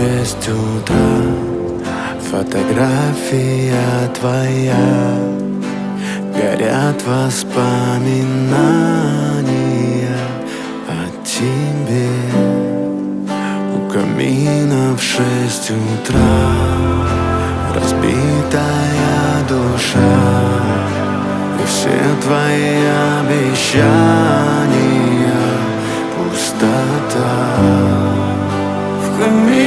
6 утра. Фотография твоя, горят воспоминания о тебе. У камина в 6 утра разбитая душа, и все твои обещания пустота. В камине